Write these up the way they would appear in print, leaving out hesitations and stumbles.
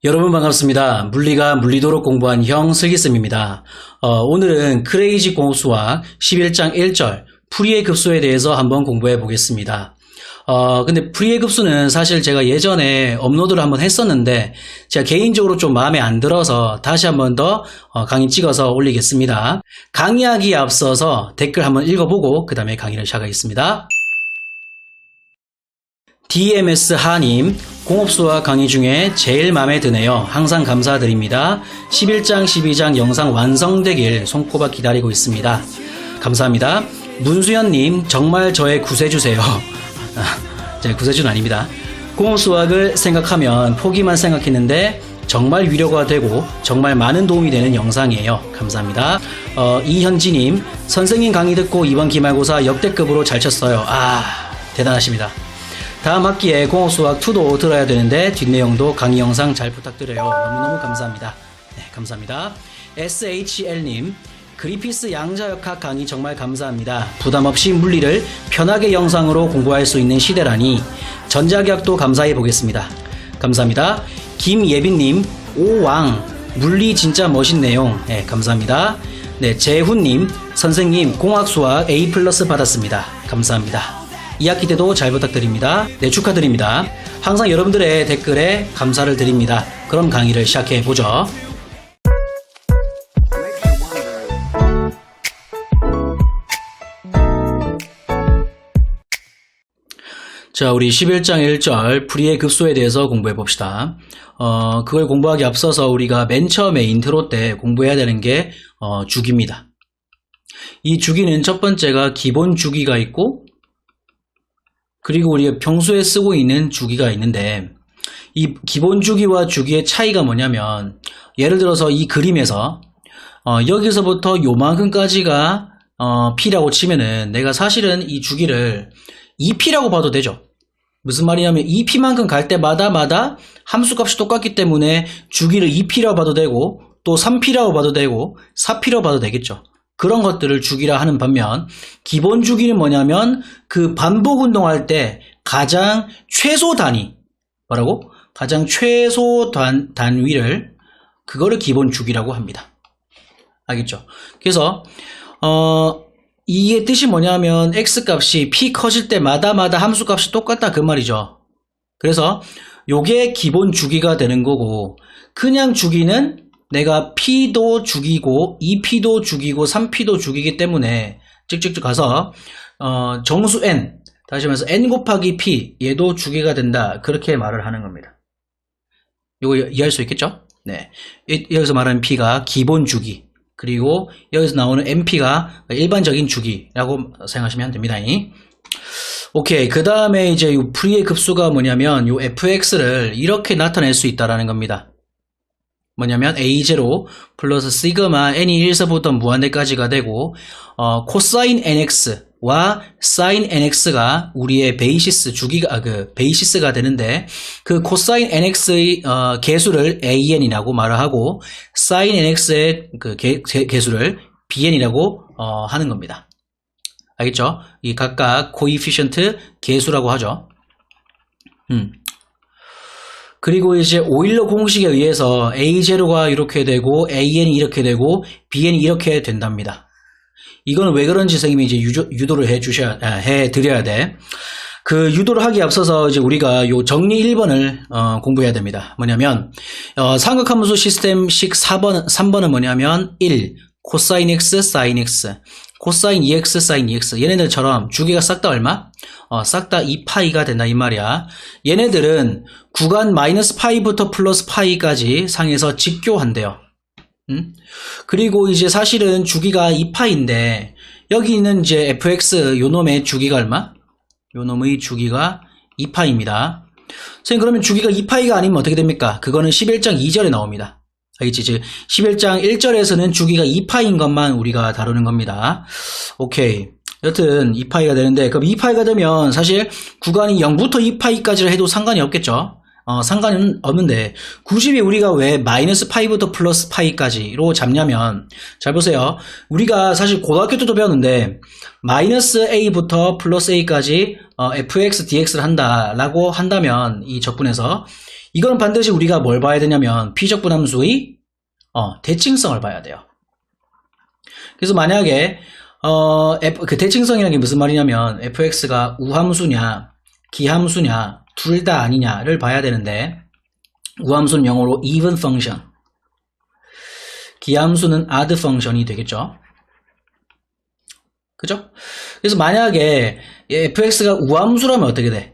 여러분 반갑습니다. 물리가 물리도록 공부한 형 슬기쌤입니다. 오늘은 크레이지 공업수학 11장 1절 풀이의 급수에 대해서 한번 공부해 보겠습니다. 근데 풀이의 급수는 사실 제가 예전에 업로드를 한번 했었는데 제가 개인적으로 좀 마음에 안 들어서 다시 한번 더 강의 찍어서 올리겠습니다. 강의하기에 앞서서 댓글 한번 읽어보고 그 다음에 강의를 시작하겠습니다. DMS 하님, 공업수학 강의 중에 제일 마음에 드네요. 항상 감사드립니다. 11장 12장 영상 완성되길 손꼽아 기다리고 있습니다. 감사합니다. 문수연님, 정말 저의 구세주세요. 제 구세주는 아닙니다. 공업수학을 생각하면 포기만 생각했는데 정말 위로가 되고 정말 많은 도움이 되는 영상이에요. 감사합니다. 이현지님, 선생님 강의 듣고 이번 기말고사 역대급으로 잘 쳤어요. 대단하십니다. 다음 학기에 공업수학2도 들어야 되는데 뒷내용도 강의 영상 잘 부탁드려요. 너무너무 감사합니다. 네, 감사합니다. SHL님, 그리피스 양자역학 강의 정말 감사합니다. 부담없이 물리를 편하게 영상으로 공부할 수 있는 시대라니 전자기학도 감사해 보겠습니다. 감사합니다. 김예빈님, 오왕 물리 진짜 멋있네요. 네, 감사합니다. 네, 재훈님, 선생님 공학수학 A+ 받았습니다. 감사합니다. 2학기 때도 잘 부탁드립니다. 네, 축하드립니다. 항상 여러분들의 댓글에 감사를 드립니다. 그럼 강의를 시작해 보죠. 자, 우리 11장 1절 풀이의 급수에 대해서 공부해 봅시다. 그걸 공부하기 앞서서 우리가 맨 처음에 인트로 때 공부해야 되는 게 주기입니다. 이 주기는 첫 번째가 기본 주기가 있고, 그리고 우리가 평소에 쓰고 있는 주기가 있는데, 이 기본 주기와 주기의 차이가 뭐냐면, 예를 들어서 이 그림에서 여기서부터 요만큼까지가 P라고 치면은 내가 사실은 이 주기를 2P라고 봐도 되죠. 무슨 말이냐면 2P만큼 갈 때마다 함수값이 똑같기 때문에 주기를 2P라고 봐도 되고 또 3P라고 봐도 되고 4P라고 봐도 되겠죠. 그런 것들을 주기라 하는 반면 기본 주기는 뭐냐면 그 반복 운동할 때 가장 최소 단위, 뭐라고? 가장 최소 단위를 그거를 기본 주기라고 합니다. 알겠죠? 그래서 이게 뜻이 뭐냐면 x값이 p 커질 때마다 함수값이 똑같다 그 말이죠. 그래서 요게 기본 주기가 되는 거고, 그냥 주기는 내가 p도 주기고 2p도 주기고 3p도 주기이기 때문에 쭉쭉쭉 가서 정수 n, 다시 말해서 n 곱하기 p 얘도 주기가 된다, 그렇게 말을 하는 겁니다. 이거 이해할 수 있겠죠? 네, 여기서 말하는 p가 기본 주기, 그리고 여기서 나오는 NP가 일반적인 주기라고 생각하시면 됩니다. 오케이. 그 다음에 이제 이 풀이의 급수가 뭐냐면 이 fx를 이렇게 나타낼 수 있다라는 겁니다. 뭐냐면 a0 플러스 시그마 n이 1서부터 무한대까지가 되고 코사인 nx와 사인 nx가 우리의 베이시스 주기가 베이시스가 되는데, 그 코사인 nx의 개수를 an이라고 말을 하고 사인 nx의 그 개수를 bn이라고 하는 겁니다. 알겠죠? 이 각각 코이피션트 개수라고 하죠. 그리고 이제 오일러 공식에 의해서 A0가 이렇게 되고 AN이 이렇게 되고 BN이 이렇게 된답니다. 이거는 왜 그런지 선생님이 이제 유도를 해 드려야 돼. 그 유도를 하기에 앞서서 이제 우리가 요 정리 1번을 공부해야 됩니다. 뭐냐면 삼각함수 시스템식 3번은 뭐냐면 1. 코사인 x, 사인 x, 코사인 2x, 사인 2x. 얘네들처럼 주기가 싹 다 얼마? 싹 다 2파이가 된다 이 말이야. 얘네들은 구간 마이너스 파이부터 플러스 파이까지 상에서 직교한대요. 그리고 이제 사실은 주기가 2파인데 여기 있는 이제 fx 요놈의 주기가 얼마? 요놈의 주기가 2파입니다. 선생님, 그러면 주기가 2파이가 아니면 어떻게 됩니까? 그거는 11장 2절에 나옵니다. 알겠지? 즉 11장 1절에서는 주기가 2파인 것만 우리가 다루는 겁니다. 오케이. 여튼 2파이가 되는데, 그럼 2파이가 되면 사실 구간이 0부터 2파이까지를 해도 상관이 없겠죠? 상관은 없는데 굳이 우리가 왜 마이너스 파이부터 플러스 파이까지로 잡냐면, 잘 보세요. 우리가 사실 고등학교 때도 배웠는데 마이너스 a부터 플러스 a까지 fx dx를 한다라고 한다면 이 적분에서 이거는 반드시 우리가 뭘 봐야 되냐면 비적분함수의 대칭성을 봐야 돼요. 그래서 만약에 그 대칭성이라는 게 무슨 말이냐면 fx가 우함수냐 기함수냐 둘 다 아니냐를 봐야 되는데, 우함수는 영어로 even function, 기함수는 odd function이 되겠죠. 그죠? 그래서 만약에 fx가 우함수라면 어떻게 돼?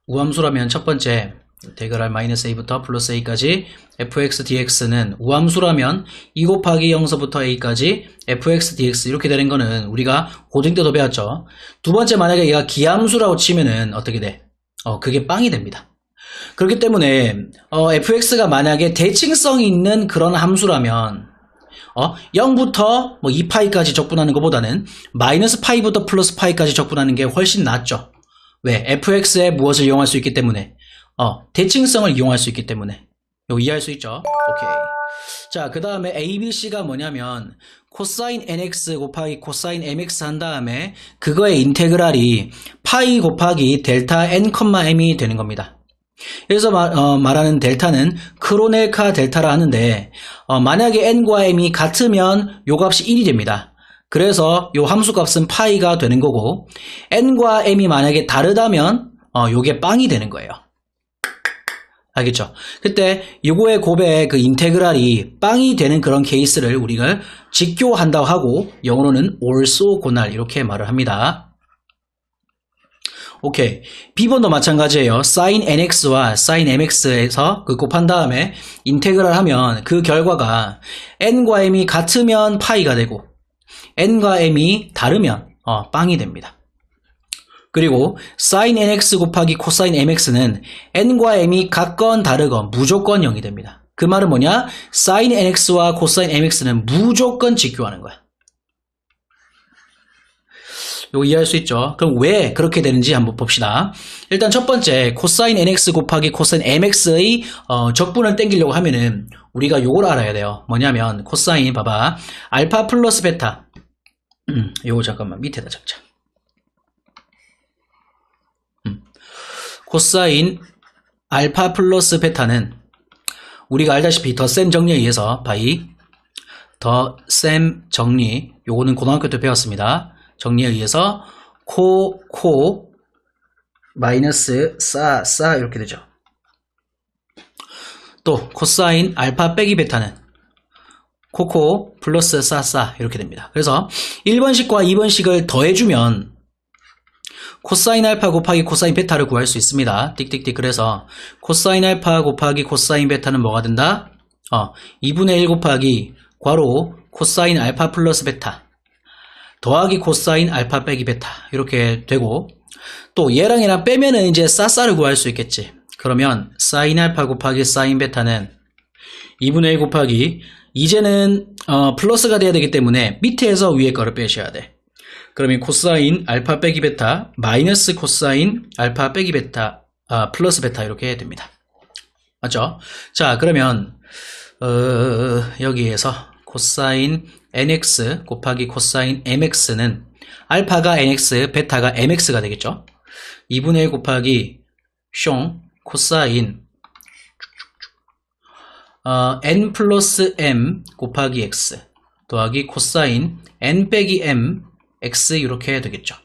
우함수라면 첫 번째 대괄할 -a부터 플러스 a까지 fx dx는 우함수라면 2 곱하기 0서부터 a까지 fx dx 이렇게 되는 거는 우리가 고등 때도 배웠죠. 두 번째, 만약에 얘가 기함수라고 치면은 어떻게 돼? 그게 빵이 됩니다. 그렇기 때문에 fx가 만약에 대칭성이 있는 그런 함수라면 0부터 2파이까지 적분하는 것보다는 마이너스 파이부터 플러스 파이까지 적분하는 게 훨씬 낫죠. 왜? fx에 무엇을 이용할 수 있기 때문에, 대칭성을 이용할 수 있기 때문에. 이거 이해할 수 있죠? 오케이. 자, 그 다음에 ABC가 뭐냐면 코사인 nx 곱하기 코사인 mx 한 다음에 그거의 인테그랄이 파이 곱하기 델타 n, m이 되는 겁니다. 그래서 말하는 델타는 크로넬카 델타라 하는데, 만약에 n과 m이 같으면 요 값이 1이 됩니다. 그래서 요 함수 값은 파이가 되는 거고, n과 m이 만약에 다르다면 요게 빵이 되는 거예요. 알겠죠? 그때 요거의 곱의 그 인테그랄이 빵이 되는 그런 케이스를 우리가 직교한다고 하고, 영어로는 orthogonal 이렇게 말을 합니다. 오케이. B번도 마찬가지예요. sin nx와 sin mx에서 그 곱한 다음에 인테그랄 하면 그 결과가 n과 m이 같으면 파이가 되고 n과 m이 다르면 빵이 됩니다. 그리고 sin nx 곱하기 코사인 mx는 n과 m이 같건 다르건 무조건 0이 됩니다. 그 말은 뭐냐? sin nx와 코사인 mx는 무조건 직교하는 거야. 이거 이해할 수 있죠? 그럼 왜 그렇게 되는지 한번 봅시다. 일단 첫 번째, 코사인 nx 곱하기 코사인 mx의 적분을 땡기려고 하면은 우리가 요걸 알아야 돼요. 뭐냐면 코사인, 봐봐, 알파 플러스 베타. 요거 잠깐만 밑에다 적자. 코사인 알파 플러스 베타는 우리가 알다시피 덧셈 정리에 의해서 바이 덧셈 정리, 요거는 고등학교 때 배웠습니다. 정리에 의해서 코 마이너스 싸 이렇게 되죠. 또 코사인 알파 빼기 베타는 코코 플러스 싸 이렇게 됩니다. 그래서 1번식과 2번식을 더해주면 코사인 알파 곱하기 코사인 베타를 구할 수 있습니다. 띡띡띡. 그래서 코사인 알파 곱하기 코사인 베타는 뭐가 된다? 2분의 1 곱하기 괄호 코사인 알파 플러스 베타 더하기 코사인 알파 빼기 베타 이렇게 되고, 또 얘랑 얘랑 빼면은 이제 싸를 구할 수 있겠지. 그러면 사인 알파 곱하기 사인 베타는 2분의 1 곱하기, 이제는 플러스가 돼야 되기 때문에 밑에서 위에 거를 빼셔야 돼. 그러면 코사인 알파 빼기 베타 마이너스 코사인 알파 빼기 베타 플러스 베타 이렇게 됩니다. 맞죠? 자, 그러면 여기에서 코사인 nx 곱하기 코사인 mx는 알파가 nx, 베타가 mx가 되겠죠. 2분의 1 곱하기 숑 코사인 n 플러스 m 곱하기 x 더하기 코사인 n 빼기 m x 이렇게 되겠죠.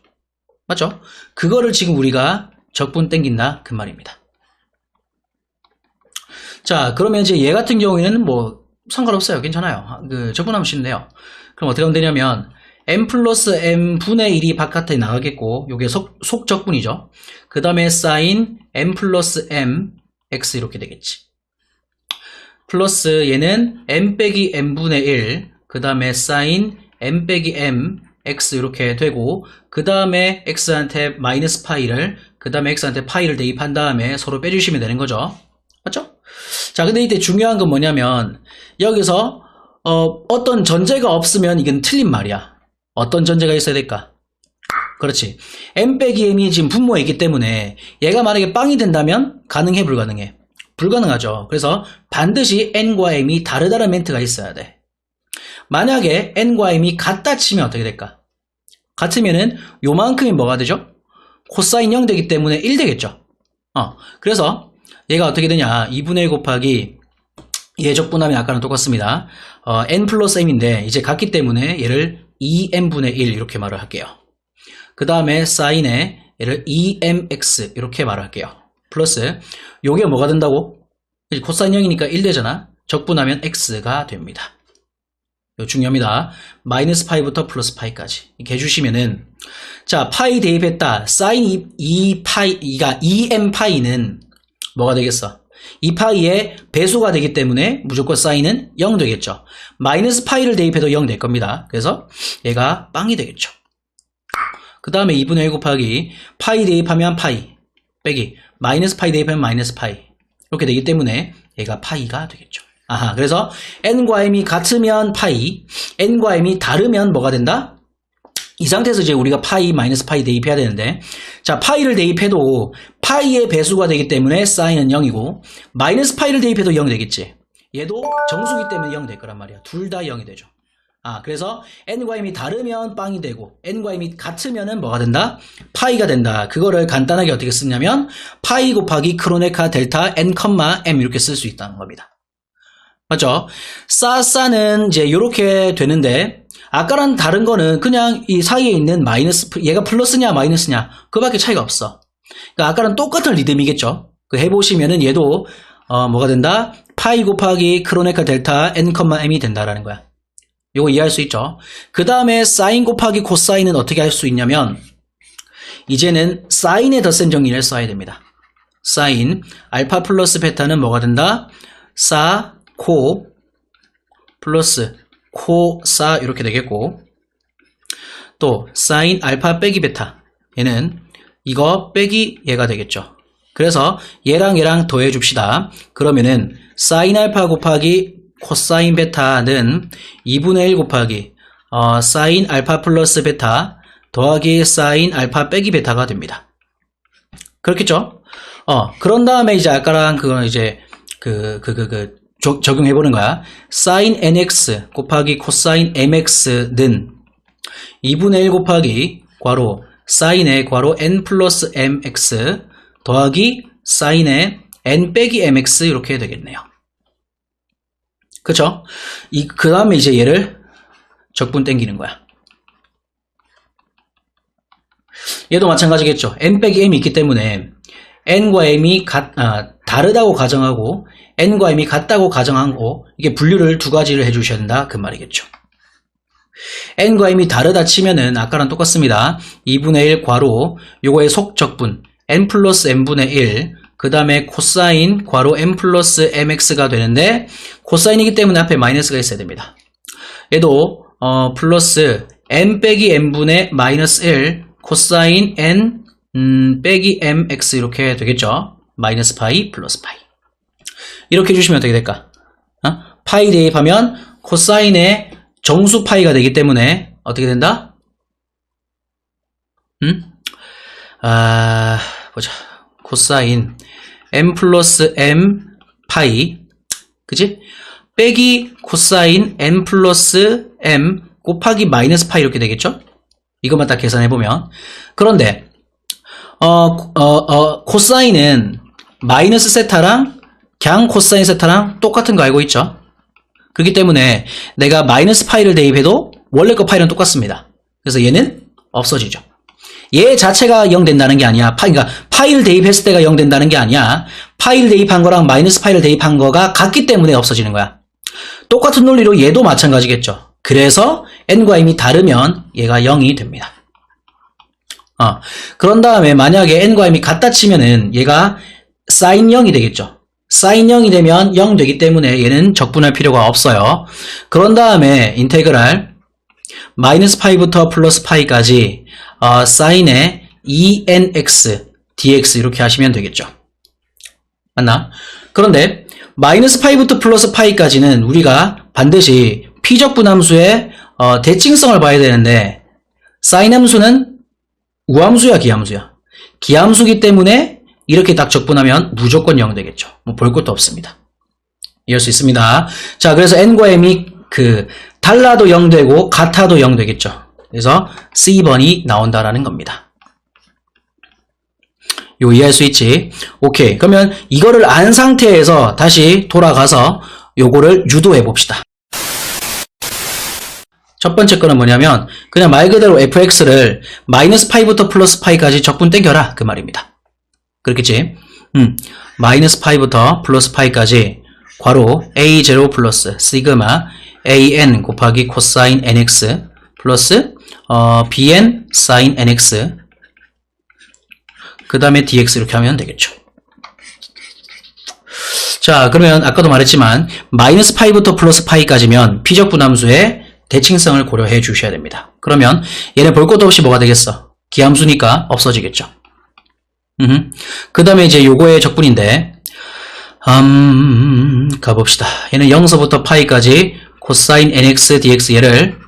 맞죠? 그거를 지금 우리가 적분 땡긴다 그 말입니다. 자, 그러면 이제 얘 같은 경우에는 뭐 상관없어요. 괜찮아요. 적분하면 쉽네요. 그럼 어떻게 하면 되냐면 m 플러스 m 분의 1이 바깥에 나가겠고, 요게 속적분이죠. 그 다음에 사인 m 플러스 m x 이렇게 되겠지. 플러스 얘는 m 빼기 m 분의 1, 그 다음에 사인 m 빼기 m x 이렇게 되고, 그 다음에 x한테 마이너스 파이를, 그 다음에 x한테 파이를 대입한 다음에 서로 빼주시면 되는 거죠. 맞죠? 자, 근데 이때 중요한 건 뭐냐면 여기서 어떤 전제가 없으면 이건 틀린 말이야. 어떤 전제가 있어야 될까? 그렇지. m 빼기 m이 지금 분모에 있기 때문에 얘가 만약에 빵이 된다면 가능해, 불가능해? 불가능하죠. 그래서 반드시 n과 m이 다르다는 멘트가 있어야 돼. 만약에 n과 m이 같다 치면 어떻게 될까? 같으면은 요만큼이 뭐가 되죠? 코사인 0 되기 때문에 1 되겠죠. 그래서 얘가 어떻게 되냐? 2분의 1 곱하기 얘 적분하면 아까랑 똑같습니다. n 플러스 m인데 이제 같기 때문에 얘를 2m분의 1 이렇게 말을 할게요. 그 다음에 사인에 얘를 2mx 이렇게 말을 할게요. 플러스 요게 뭐가 된다고? 코사인 0이니까 1 되잖아. 적분하면 x가 됩니다. 이거 중요합니다. 마이너스 파이부터 플러스 파이까지 이렇게 해주시면은 자 파이 대입했다. 사인 2파이가 2m 파이는 뭐가 되겠어? 2파이의 배수가 되기 때문에 무조건 사인은 0 되겠죠. 마이너스 파이를 대입해도 0 될 겁니다. 그래서 얘가 빵이 되겠죠. 그 다음에 2분의 1 곱하기 파이 대입하면 파이 빼기 마이너스 파이 대입하면 마이너스 파이 이렇게 되기 때문에 얘가 파이가 되겠죠. 아하, 그래서 n과 m이 같으면 파이, n과 m이 다르면 뭐가 된다? 이 상태에서 이제 우리가 파이, 마이너스 파이 대입해야 되는데 자, 파이를 대입해도 파이의 배수가 되기 때문에 사인은 0이고 마이너스 파이를 대입해도 0 되겠지. 얘도 정수기 때문에 0 될 거란 말이야. 둘 다 0이 되죠. 그래서 n과 m이 다르면 빵이 되고 n과 m이 같으면은 뭐가 된다? 파이가 된다. 그거를 간단하게 어떻게 쓰냐면 파이 곱하기 크로네카 델타 n, m 이렇게 쓸 수 있다는 겁니다. 맞죠? 싸는 이제 이렇게 되는데 아까랑 다른 거는 그냥 이 사이에 있는 마이너스, 얘가 플러스냐 마이너스냐 그밖에 차이가 없어. 그러니까 아까랑 똑같은 리듬이겠죠. 그 해보시면은 얘도 뭐가 된다? 파이 곱하기 크로네카 델타 n, m이 된다라는 거야. 요거 이해할 수 있죠? 그 다음에 사인 곱하기 코사인은 어떻게 할 수 있냐면 이제는 사인의 덧셈 정리를 써야 됩니다. 사인 알파 플러스 베타는 뭐가 된다? 사 코 플러스 코사 이렇게 되겠고 또 사인 알파 빼기 베타 얘는 이거 빼기 얘가 되겠죠. 그래서 얘랑 얘랑 더해 줍시다. 그러면은 사인 알파 곱하기 코사인 베타는 2분의 1 곱하기 사인 알파 플러스 베타 더하기 사인 알파 빼기 베타가 됩니다. 그렇겠죠? 그런 다음에 이제 아까랑 그거는 이제 적용해보는 거야. 사인 nx 곱하기 코사인 mx는 2분의 1 곱하기 괄호 사인의 괄호 n 플러스 mx 더하기 사인의 n 빼기 mx 이렇게 되겠네요. 그쵸? 그 다음에 이제 얘를 적분 땡기는 거야. 얘도 마찬가지겠죠. n 빼기 m이 있기 때문에 n과 m이 다르다고 가정하고 n과 m이 같다고 가정하고 이게 분류를 두 가지를 해주셔야 된다 그 말이겠죠. n과 m이 다르다 치면은 아까랑 똑같습니다. 2분의 1 괄호 요거의 속적분 n 플러스 m분의 1 그 다음에 코사인 괄호 m 플러스 mx가 되는데 코사인이기 때문에 앞에 마이너스가 있어야 됩니다. 얘도 플러스 m 빼기 m분의 마이너스 1 코사인 n 빼기 mx 이렇게 되겠죠. 마이너스 파이 플러스 파이 이렇게 해주시면 어떻게 될까? 파이 대입하면 코사인의 정수 파이가 되기 때문에 어떻게 된다? 보자. 코사인 m 플러스 m 파이 그치? 빼기 코사인 m 플러스 m 곱하기 마이너스 파이 이렇게 되겠죠? 이것만 딱 계산해보면 그런데 코사인은 마이너스 세타랑 그냥 코사인 세타랑 똑같은 거 알고 있죠? 그렇기 때문에 내가 마이너스 파이를 대입해도 원래 거 파이랑 똑같습니다. 그래서 얘는 없어지죠. 얘 자체가 0 된다는 게 아니야. 그러니까 파이를 대입했을 때가 0 된다는 게 아니야. 파이를 대입한 거랑 마이너스 파이를 대입한 거가 같기 때문에 없어지는 거야. 똑같은 논리로 얘도 마찬가지겠죠. 그래서 n과 m이 다르면 얘가 0이 됩니다. 그런 다음에 만약에 n과 m이 같다 치면은 얘가 사인 0이 되겠죠. 사인 0이 되면 0 되기 때문에 얘는 적분할 필요가 없어요. 그런 다음에 인테그랄 마이너스 파이부터 플러스 파이까지 사인의 2nx dx 이렇게 하시면 되겠죠. 맞나? 그런데 마이너스 파이부터 플러스 파이까지는 우리가 반드시 피적분 함수의 대칭성을 봐야 되는데 사인 함수는 우함수야 기함수야? 기함수기 때문에 이렇게 딱 적분하면 무조건 0 되겠죠. 뭐 볼 것도 없습니다. 이해할 수 있습니다. 자, 그래서 n과 m이 달라도 0 되고 같아도 0 되겠죠. 그래서 C번이 나온다라는 겁니다. 요 이해할 수 있지? 오케이. 그러면 이거를 안 상태에서 다시 돌아가서 요거를 유도해 봅시다. 첫 번째 거는 뭐냐면 그냥 말 그대로 fx를 마이너스 파이부터 플러스 파이까지 적분 땡겨라 그 말입니다. 그렇겠지? 마이너스 파이부터 플러스 파이까지 괄호 a0 플러스 시그마 an 곱하기 코사인 nx 플러스 bn 사인 nx 그 다음에 dx 이렇게 하면 되겠죠. 자, 그러면 아까도 말했지만 마이너스 파이부터 플러스 파이까지면 피적분함수의 대칭성을 고려해 주셔야 됩니다. 그러면 얘는 볼 것도 없이 뭐가 되겠어? 기함수니까 없어지겠죠. 그 다음에 이제 요거의 적분인데 가봅시다. 얘는 0서부터 파이까지 코사인 nx dx 얘를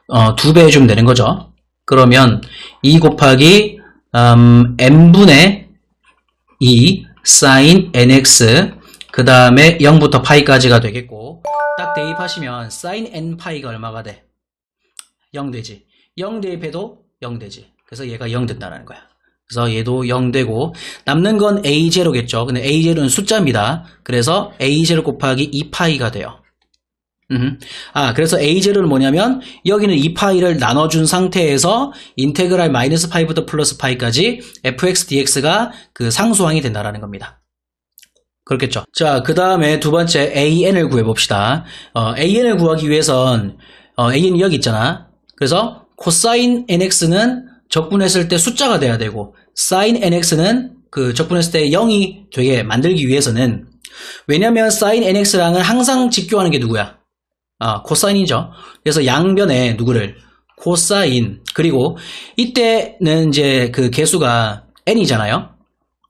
2배 해주면 되는 거죠. 그러면 2 곱하기 n분의 2 사인 nx 그 다음에 0부터 파이까지가 되겠고 딱 대입하시면 사인 n파이가 얼마가 돼? 0 되지. 0 대입해도 0 되지. 그래서 얘가 0 된다는 거야. 그래서 얘도 0 되고 남는 건 a0겠죠. 근데 a0는 숫자입니다. 그래서 a0 곱하기 2파이가 돼요. 그래서 a0는 뭐냐면 여기는 2파이를 나눠준 상태에서 인테그랄 마이너스 파이부터 플러스 파이까지 fx dx가 그 상수항이 된다라는 겁니다. 그렇겠죠. 자, 그 다음에 두 번째 an을 구해봅시다. an을 구하기 위해선 an이 여기 있잖아. 그래서 코사인 nx는 적분했을 때 숫자가 돼야 되고 사인 nx는 그 적분했을 때 0이 되게 만들기 위해서는 왜냐면 사인 nx랑은 항상 직교하는 게 누구야? 코사인이죠. 그래서 양변에 누구를? 코사인. 그리고 이때는 이제 그 개수가 n이잖아요.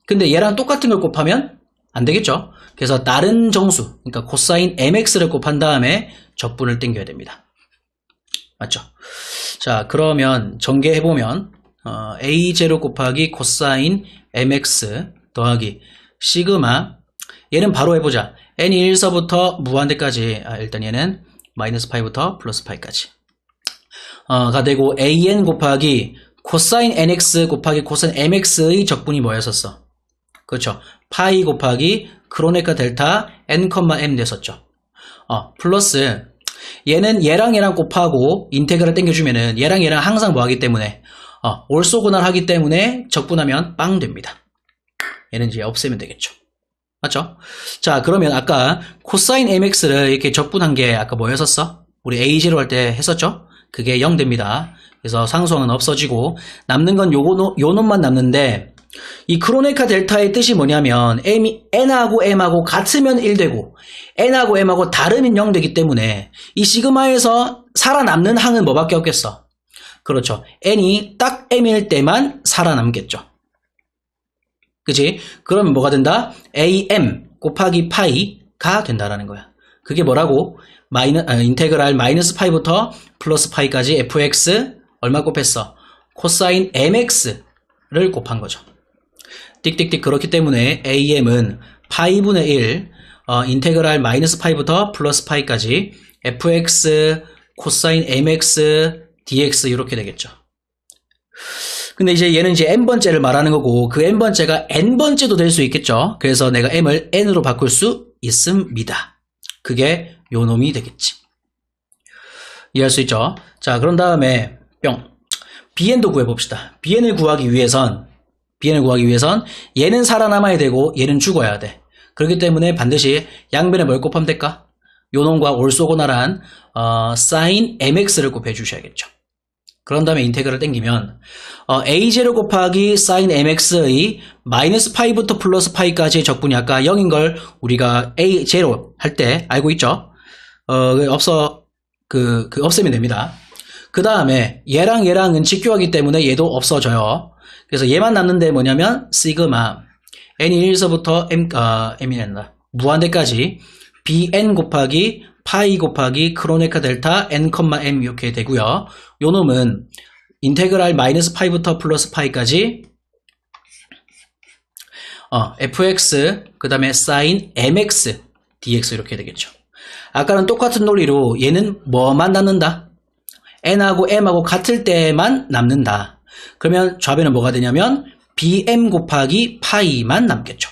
근데 얘랑 똑같은 걸 곱하면 안 되겠죠. 그래서 다른 정수, 그러니까 코사인 mx를 곱한 다음에 적분을 땡겨야 됩니다. 맞죠? 자, 그러면 전개해보면 a0 곱하기 코사인 mx 더하기 시그마 얘는 바로 해보자. n이 1서부터 무한대까지 일단 얘는 마이너스 파이부터 플러스 파이까지 가 되고 an 곱하기 코사인 nx 곱하기 코사인 mx의 적분이 뭐였었어? 그렇죠. 파이 곱하기 크로네카 델타 n, m 됐었죠. 플러스 얘는 얘랑 얘랑 곱하고 인테그랄 땡겨주면은 얘랑 얘랑 항상 뭐 하기 때문에 올소고날 하기 때문에 적분하면 빵 됩니다. 얘는 이제 없애면 되겠죠. 맞죠? 자, 그러면 아까 코사인 mx를 이렇게 적분한 게 아까 뭐였었어? 우리 a0 할 때 했었죠? 그게 0 됩니다. 그래서 상수항은 없어지고 남는 건 요 놈만 남는데 이 크로네카 델타의 뜻이 뭐냐면 n하고 m하고 같으면 1 되고 n하고 m하고 다르면 0 되기 때문에 이 시그마에서 살아남는 항은 뭐밖에 없겠어? 그렇죠. n이 딱 m일 때만 살아남겠죠. 그치? 그러면 뭐가 된다? am 곱하기 파이가 된다라는 거야. 그게 뭐라고? 인테그랄 마이너스 파이부터 플러스 파이까지 fx 얼마 곱했어? 코사인 mx를 곱한 거죠. 띡띡띡 그렇기 때문에 am은 파이분의 1 인테그랄 마이너스 파이부터 플러스 파이까지 fx 코사인 mx dx 이렇게 되겠죠. 근데 이제 얘는 이제 n번째를 말하는 거고 그 n번째가 n번째도 될 수 있겠죠. 그래서 내가 m을 n으로 바꿀 수 있습니다. 그게 요 놈이 되겠지. 이해할 수 있죠? 자, 그런 다음에 bn도 구해봅시다. bn을 구하기 위해선 얘는 살아남아야 되고 얘는 죽어야 돼. 그렇기 때문에 반드시 양변에 뭘 곱하면 될까? 요 놈과 올소고나란 사인 mx를 곱해 주셔야겠죠. 그런 다음에 인테그를 땡기면 a0 곱하기 사인 mx의 마이너스 파이부터 플러스 파이까지의 적분이 아까 0인 걸 우리가 a0 할 때 알고 있죠? 없애면 됩니다. 그 다음에 얘랑 얘랑은 직교하기 때문에 얘도 없어져요. 그래서 얘만 남는데 뭐냐면 시그마 n이 1서부터 m이 된다. 무한대까지 bn 곱하기 파이 곱하기 크로네카 델타 n, m 이렇게 되고요. 요 놈은 인테그랄 마이너스 파이부터 플러스 파이까지 fx 그 다음에 사인 mx dx 이렇게 되겠죠. 아까는 똑같은 논리로 얘는 뭐만 남는다? n하고 m하고 같을 때만 남는다. 그러면 좌변은 뭐가 되냐면 bm 곱하기 파이만 남겠죠.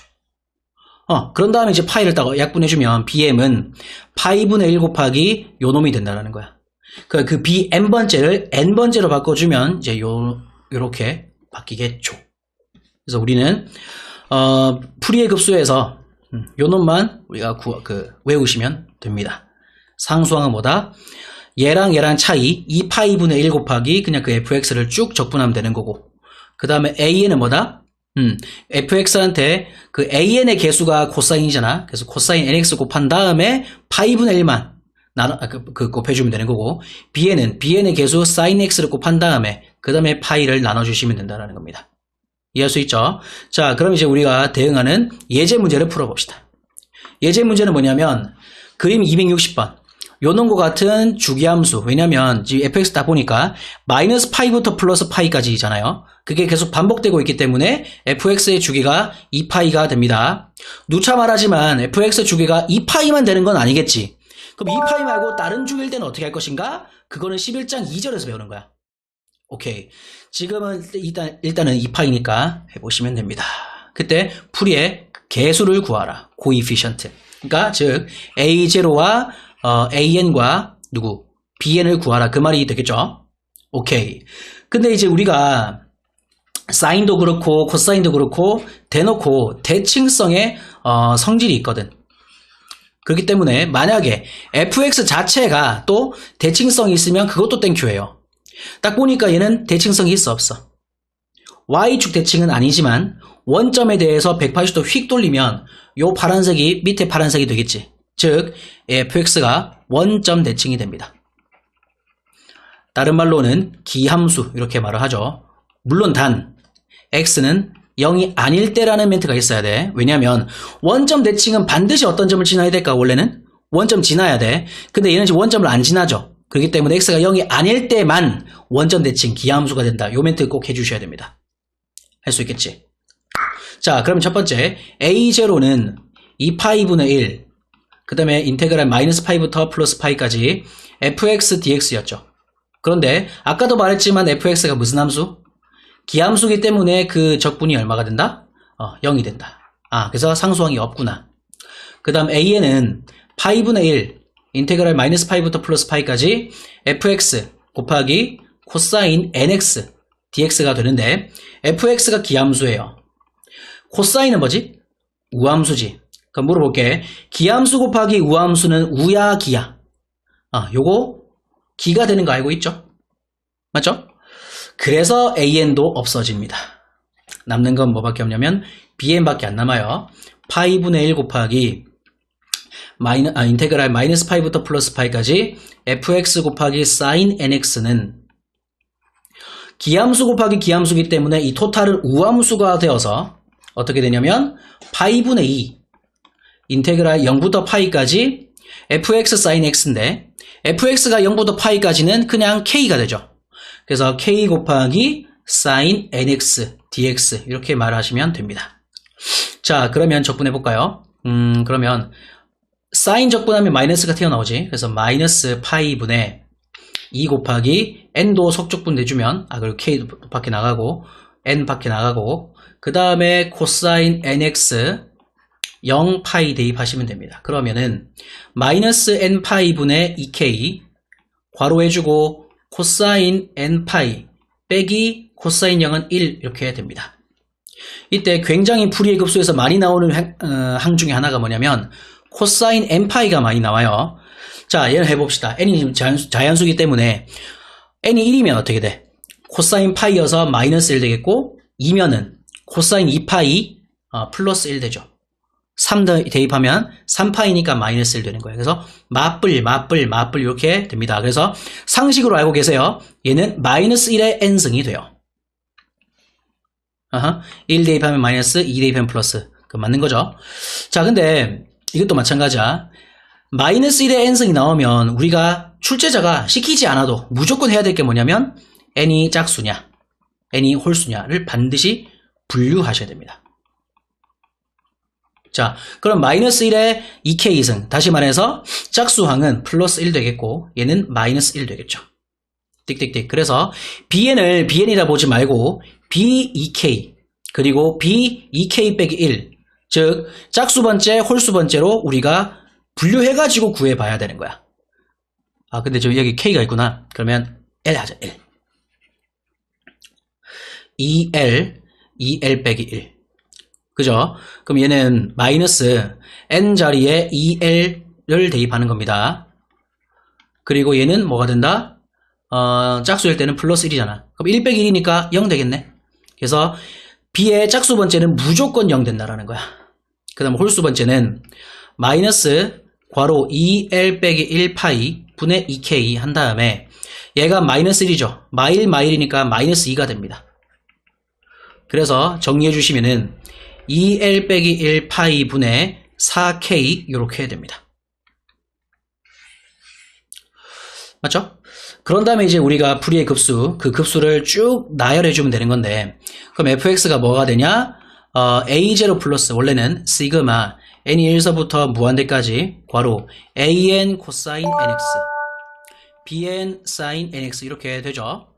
그런 다음에 이제 파이를 딱 약분해주면 bm은 파이분의 1 곱하기 요 놈이 된다는 거야. 그 bm번째를 n번째로 바꿔주면 이제 요렇게 바뀌겠죠. 그래서 우리는 풀이의 급수에서 요 놈만 우리가 외우시면 됩니다. 상수항은 뭐다? 얘랑 차이 2파이분의 1 곱하기 그냥 그 fx를 쭉 적분하면 되는 거고, 그 다음에 an은 뭐다? fx한테 그 an의 개수가 코사인이잖아. 그래서 코사인 nx 곱한 다음에 파이분의 1만 곱해주면 되는 거고, bn의 개수 sin x를 곱한 다음에 그 다음에 파이를 나눠주시면 된다는 겁니다. 이해할 수 있죠? 자, 그럼 이제 우리가 대응하는 예제 문제를 풀어봅시다. 예제 문제는 뭐냐면 그림 260번. 요 놈과 같은 주기함수. 왜냐면 지금 fx 다 보니까 마이너스 파이부터 플러스 파이까지잖아요. 그게 계속 반복되고 있기 때문에 fx의 주기가 2파이가 됩니다. 누차 말하지만 fx의 주기가 2파이만 되는 건 아니겠지. 그럼 2파이 말고 다른 주기일 때는 어떻게 할 것인가? 그거는 11장 2절에서 배우는 거야. 오케이. 지금은 일단은 2파이니까 해보시면 됩니다. 그때 풀이의 개수를 구하라. coefficient. 그러니까 즉 a0와 an과 bn을 구하라. 그 말이 되겠죠? 오케이. 근데 이제 우리가 사인도 그렇고 코사인도 그렇고 대놓고 대칭성의 성질이 있거든. 그렇기 때문에 만약에 fx 자체가 또 대칭성이 있으면 그것도 땡큐예요. 딱 보니까 얘는 대칭성이 있어 없어? y축 대칭은 아니지만 원점에 대해서 180도 휙 돌리면 요 파란색이 밑에 파란색이 되겠지. 즉 fx가 원점 대칭이 됩니다. 다른 말로는 기함수 이렇게 말을 하죠. 물론 단 x는 0이 아닐 때라는 멘트가 있어야 돼. 왜냐면 원점 대칭은 반드시 어떤 점을 지나야 될까? 원래는 원점 지나야 돼. 근데 얘는 지금 원점을 안 지나죠. 그렇기 때문에 x가 0이 아닐 때만 원점 대칭 기하함수가 된다. 요 멘트 꼭 해주셔야 됩니다. 할 수 있겠지? 자, 그럼 첫 번째 a0는 2파이분의 1, 그 다음에 인테그랄 마이너스 파이부터 플러스 파이까지 fx dx였죠. 그런데 아까도 말했지만 fx가 무슨 함수? 기함수기 때문에 그 적분이 얼마가 된다? 0이 된다. 그래서 상수항이 없구나. 그 다음 a는 파이분의 1, 인테그랄 마이너스 파이부터 플러스 파이까지 fx 곱하기 코사인 nx dx가 되는데 fx가 기함수예요. 코사인은 뭐지? 우함수지. 그럼 물어볼게. 기함수 곱하기 우함수는 우야 기야. 요거 기가 되는 거 알고 있죠? 맞죠? 그래서 an도 없어집니다. 남는 건 뭐밖에 없냐면 bn밖에 안 남아요. 파이분의 1 곱하기 인테그랄 마이너스 파이부터 플러스 파이까지 fx 곱하기 sin nx는 기함수 곱하기 기함수기 때문에 이 토탈은 우함수가 되어서 어떻게 되냐면 파이분의 2 인테그랄 0부터 파이까지 fx sin x인데 fx가 0부터 파이까지는 그냥 k가 되죠. 그래서 k 곱하기 sin nx dx 이렇게 말하시면 됩니다. 자, 그러면 적분해 볼까요? 그러면 sin 적분하면 마이너스가 튀어나오지. 그래서 마이너스 파이분의 2 곱하기 n도 속적분 내주면 그리고 k 밖에 나가고 n 밖에 나가고 그 다음에 코사인 nx 0파이 대입하시면 됩니다. 그러면은 마이너스 n파이분의 2k 괄호 해주고 코사인 n파이 빼기 코사인 0은 1 이렇게 됩니다. 이때 굉장히 풀이의 급수에서 많이 나오는 항 중에 하나가 뭐냐면 코사인 n파이가 많이 나와요. 자, 얘를 해봅시다. n이 자연수이기 때문에 n이 1이면 어떻게 돼? 코사인 파이여서 마이너스 1 되겠고 2면은 코사인 2파이 플러스 1 되죠. 3 대입하면 3파이니까 마이너스 1 되는 거예요. 그래서 맞불 이렇게 됩니다. 그래서 상식으로 알고 계세요. 얘는 마이너스 1의 n승이 돼요. 1 대입하면 마이너스, 2 대입하면 플러스. 그 맞는 거죠. 자, 근데 이것도 마찬가지야. 마이너스 1의 n승이 나오면 우리가 출제자가 시키지 않아도 무조건 해야 될 게 뭐냐면 n이 짝수냐, n이 홀수냐를 반드시 분류하셔야 됩니다. 자, 그럼 마이너스 1의 2k승, 다시 말해서 짝수항은 플러스 1 되겠고 얘는 마이너스 1 되겠죠. 띡띡띡. 그래서 bn을 bn이라 보지 말고 b2k 그리고 b 2k 빼기 1. 즉 짝수번째, 홀수번째로 우리가 분류해가지고 구해봐야 되는 거야. 아 근데 저 여기 k가 있구나. 그러면 L 하자. L 2L 빼기 1. 그죠? 그럼 얘는 마이너스 n 자리에 2L을 대입하는 겁니다. 그리고 얘는 뭐가 된다? 짝수일 때는 플러스 1이잖아. 그럼 1 빼기 1이니까 0 되겠네. 그래서 b의 짝수 번째는 무조건 0 된다라는 거야. 그 다음 홀수 번째는 마이너스 괄호 2L 빼기 1 파이 분의 2K 한 다음에 얘가 마이너스 1이죠. 마일이니까 마이너스 2가 됩니다. 그래서 정리해 주시면은 2L 빼기 1 파이 분의 4K 이렇게 해야 됩니다. 맞죠? 그런 다음에 이제 우리가 풀이의 급수, 그 급수를 쭉 나열해 주면 되는 건데, 그럼 fx가 뭐가 되냐? a0 플러스 원래는 시그마 n이 1서부터 무한대까지 괄호 an 코사인 nx bn 사인 nx 이렇게 되죠.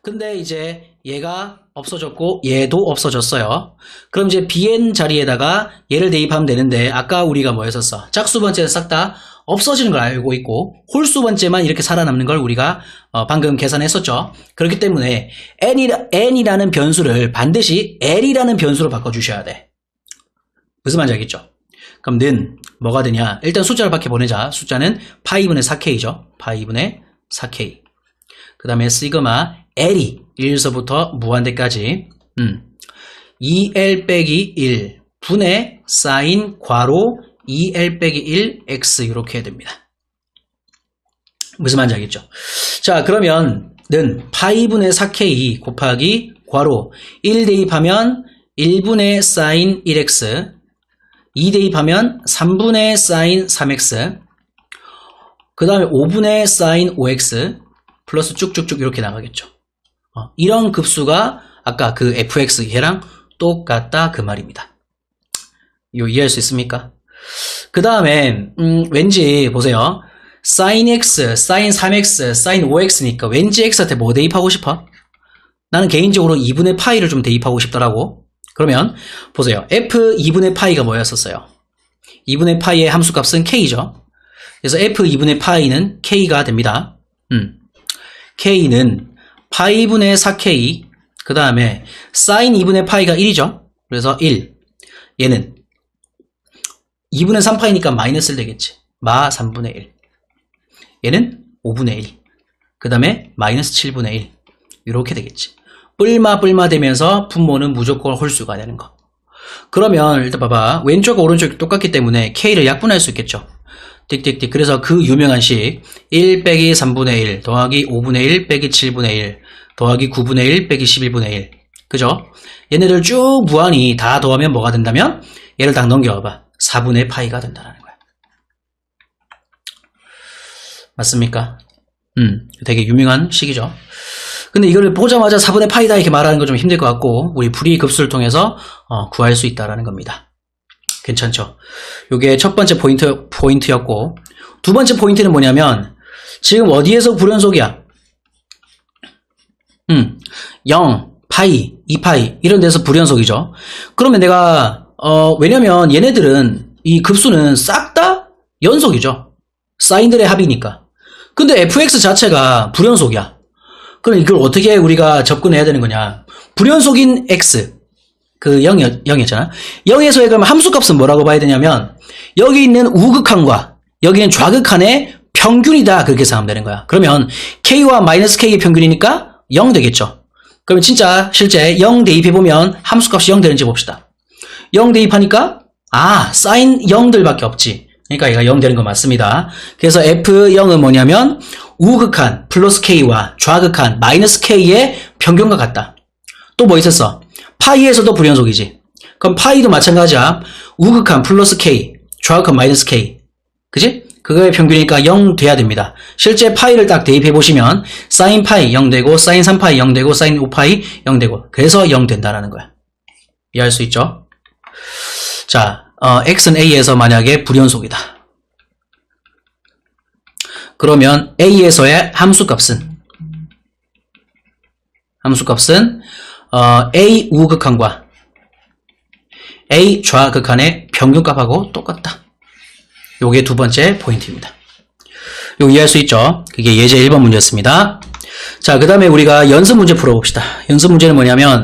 근데 이제 얘가 없어졌고 얘도 없어졌어요. 그럼 이제 bn 자리에다가 얘를 대입하면 되는데 아까 우리가 뭐 했었어? 짝수 번째는 싹 다 없어지는 걸 알고 있고 홀수 번째만 이렇게 살아남는 걸 우리가 방금 계산했었죠. 그렇기 때문에 n이라는 변수를 반드시 l이라는 변수로 바꿔주셔야 돼. 무슨 말인지 알겠죠? 그럼 는 뭐가 되냐? 일단 숫자를 밖에 보내자. 숫자는 파이분의 4k죠. 파이분의 4k. 그 다음에 시그마 L이 1서부터 무한대까지 2L 빼기 1 분의 사인 괄호 2L 빼기 1 X 이렇게 해야 됩니다. 무슨 말인지 알겠죠? 자 그러면 는 파이분의 4K 곱하기 괄호 1 대입하면 1분의 사인 1X 2 대입하면 3분의 사인 3X 그 다음에 5분의 사인 5X 플러스 쭉쭉쭉 이렇게 나가겠죠. 이런 급수가 아까 그 fx 걔랑 똑같다 그 말입니다. 이거 이해할 수 있습니까? 그 다음에 왠지 보세요. sin x, sin 3x, sin 5x니까 왠지 x한테 뭐 대입하고 싶어? 나는 개인적으로 2분의 파이를 좀 대입하고 싶더라고. 그러면 보세요. f 2분의 파이가 뭐였었어요? 2분의 파이의 함수값은 k죠. 그래서 f 2분의 파이는 k가 됩니다. k는 파이분의 4k 그 다음에 sin 2분의 파이가 1이죠. 그래서 1 얘는 2분의 3파이니까 마이너스 1 되겠지. 마 3분의 1 얘는 5분의 1 그 다음에 마이너스 7분의 1 이렇게 되겠지. 뿔마 되면서 분모는 무조건 홀수가 되는 거. 그러면 일단 봐봐. 왼쪽과 오른쪽이 똑같기 때문에 k를 약분할 수 있겠죠. 띡띡띡. 그래서 그 유명한 식 1 빼기 3분의 1 더하기 5분의 1 빼기 7분의 1 더하기 9분의 1 빼기 11분의 1 그죠? 얘네들 쭉 무한히 다 더하면 뭐가 된다면 얘를 딱 넘겨봐 4분의 파이가 된다는 거야. 맞습니까? 되게 유명한 식이죠. 근데 이걸 보자마자 4분의 파이다 이렇게 말하는 건 좀 힘들 것 같고 우리 불이익 급수를 통해서 구할 수 있다는 겁니다. 괜찮죠? 요게 첫 번째 포인트였고 두 번째 포인트는 뭐냐면 지금 어디에서 불연속이야? 0, 파이, 2파이 이런 데서 불연속이죠. 그러면 내가 왜냐면 얘네들은 이 급수는 싹 다 연속이죠. 사인들의 합이니까. 근데 fx 자체가 불연속이야. 그럼 이걸 어떻게 우리가 접근해야 되는 거냐? 불연속인 x 그 0이었잖아. 0에서의 그럼 함수값은 뭐라고 봐야 되냐면 여기 있는 우극한과 여기는 좌극한의 평균이다 그렇게 생각하면 되는 거야. 그러면 k와 마이너스 k의 평균이니까 0 되겠죠. 그러면 진짜 실제 0 대입해보면 함수값이 0 되는지 봅시다. 0 대입하니까 사인 0들밖에 없지. 그러니까 얘가 0 되는 거 맞습니다. 그래서 f0은 뭐냐면 우극한 플러스 k와 좌극한 마이너스 k의 평균과 같다. 또 뭐 있었어? 파이에서도 불연속이지. 그럼 파이도 마찬가지야. 우극한 플러스 k, 좌극한 마이너스 k. 그지? 그거의 평균이니까 0 돼야 됩니다. 실제 파이를 딱 대입해보시면 사인 파이 0 되고 사인 3파이 0 되고 사인 5파이 0 되고 그래서 0 된다라는 거야. 이해할 수 있죠? 자, x는 a에서 만약에 불연속이다. 그러면 a에서의 함수값은 a 우극한과 A 좌극한의 평균값하고 똑같다. 요게 두 번째 포인트입니다. 요 이해할 수 있죠? 그게 예제 1번 문제였습니다. 자, 그 다음에 우리가 연습 문제 풀어봅시다. 연습 문제는 뭐냐면